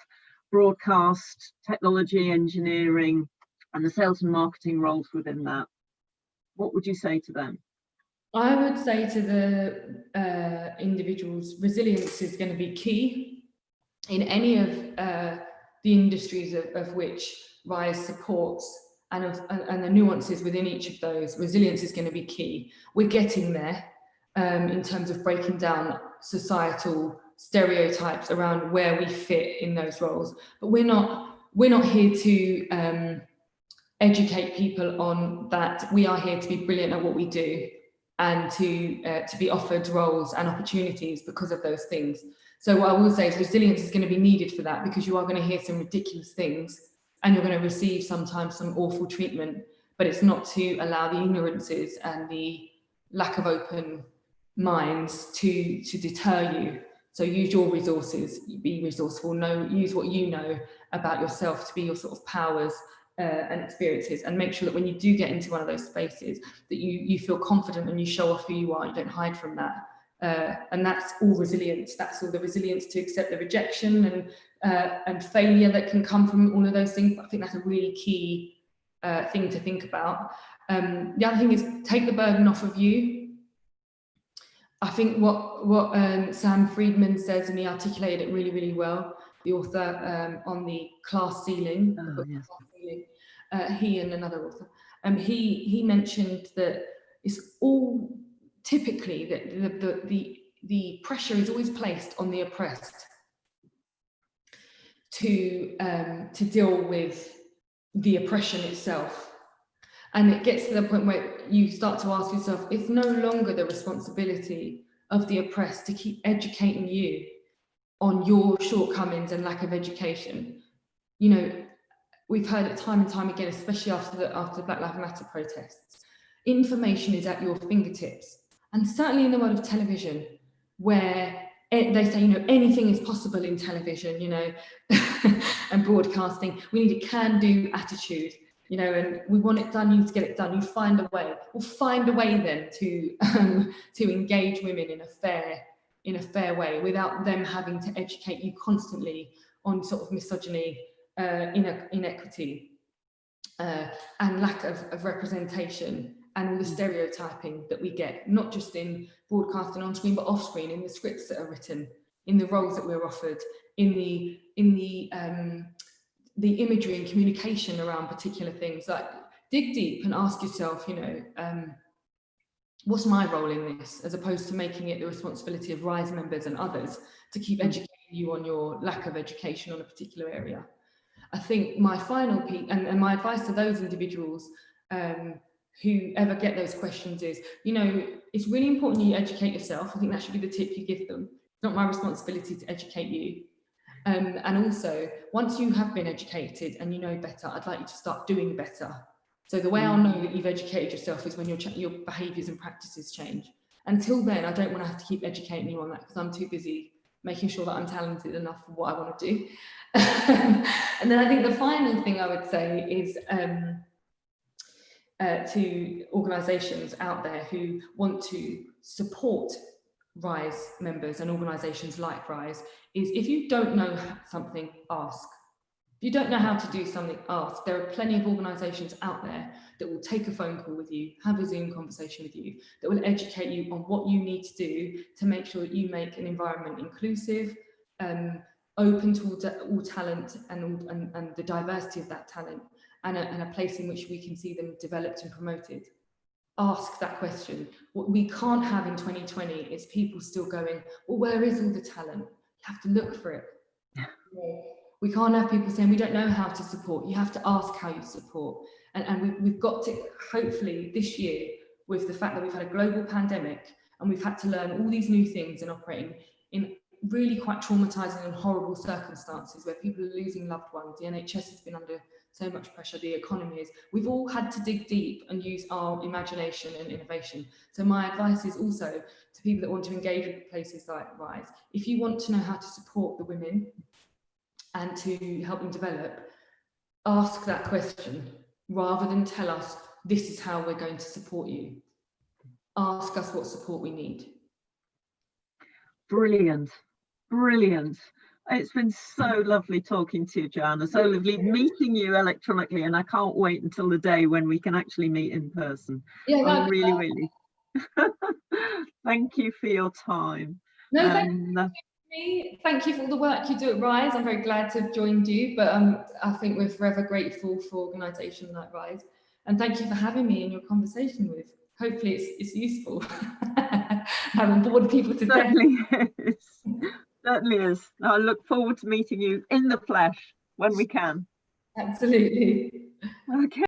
broadcast, technology, engineering, and the sales and marketing roles within that. What would you say to them? I would say to the individuals, resilience is going to be key in any of the industries of which RISE supports, and the nuances within each of those. Resilience is going to be key. We're getting there in terms of breaking down societal stereotypes around where we fit in those roles, but we're not here to educate people on that. We are here to be brilliant at what we do, and to be offered roles and opportunities because of those things. So what I will say is resilience is going to be needed for that, because you are going to hear some ridiculous things and you're going to receive sometimes some awful treatment, but it's not to allow the ignorances and the lack of open minds to deter you. So use your resources, be resourceful, use what you know about yourself to be your sort of powers and experiences, and make sure that when you do get into one of those spaces that you feel confident and you show off who you are, you don't hide from that. And that's all resilience. That's all the resilience to accept the rejection and failure that can come from all of those things. But I think that's a really key thing to think about. The other thing is take the burden off of you. I think what Sam Friedman says, and he articulated it really, really well, the author on the class ceiling. Oh, yes. He and another author. He mentioned that it's all typically that the pressure is always placed on the oppressed to deal with the oppression itself. And it gets to the point where you start to ask yourself, it's no longer the responsibility of the oppressed to keep educating you on your shortcomings and lack of education. We've heard it time and time again, especially after the Black Lives Matter protests. Information is at your fingertips. And certainly in the world of television, where they say, anything is possible in television, and broadcasting. We need a can-do attitude, and we want it done, you need to get it done, you find a way. Well, find a way then to engage women in a fair way, without them having to educate you constantly on sort of misogyny, inequity, and lack of representation, and all the stereotyping that we get, not just in broadcast and on screen, but off screen, in the scripts that are written, in the roles that we're offered, in the imagery and communication around particular things. Like, dig deep and ask yourself, what's my role in this, as opposed to making it the responsibility of RISE members and others to keep educating you on your lack of education on a particular area. I think my final piece, and my advice to those individuals who ever get those questions is, it's really important you educate yourself. I think that should be the tip you give them. It's not my responsibility to educate you. And also, once you have been educated and you know better, I'd like you to start doing better. So the way I'll know that you've educated yourself is when your behaviours and practices change. Until then, I don't want to have to keep educating you on that, because I'm too busy making sure that I'm talented enough for what I want to do. And then I think the final thing I would say is to organisations out there who want to support RISE members and organisations like RISE, is if you don't know something, ask. If you don't know how to do something, ask. There are plenty of organisations out there that will take a phone call with you, have a Zoom conversation with you, that will educate you on what you need to do to make sure that you make an environment inclusive, open to all talent and the diversity of that talent, and a place in which we can see them developed and promoted. Ask that question. What we can't have in 2020 is people still going, well, where is all the talent? You have to look for it. We can't have people saying we don't know how to support. You have to ask how you support. And we've got to, hopefully this year, with the fact that we've had a global pandemic and we've had to learn all these new things and operating in really quite traumatizing and horrible circumstances where people are losing loved ones. The NHS has been under so much pressure, the economy is. We've all had to dig deep and use our imagination and innovation. So my advice is also to people that want to engage with places like RISE, if you want to know how to support the women and to help them develop, ask that question rather than tell us this is how we're going to support you. Ask us what support we need. Brilliant, brilliant. It's been so lovely talking to you, Joanna. So lovely meeting you electronically, and I can't wait until the day when we can actually meet in person. Yeah, I'm really thank you for your time. No, thank you for all the work you do at RISE. I'm very glad to have joined you, but I think we're forever grateful for organisations like RISE. And thank you for having me in your conversation with. Hopefully it's useful. I haven't bored people to death. Certainly is. I look forward to meeting you in the flesh when we can. Absolutely. Okay.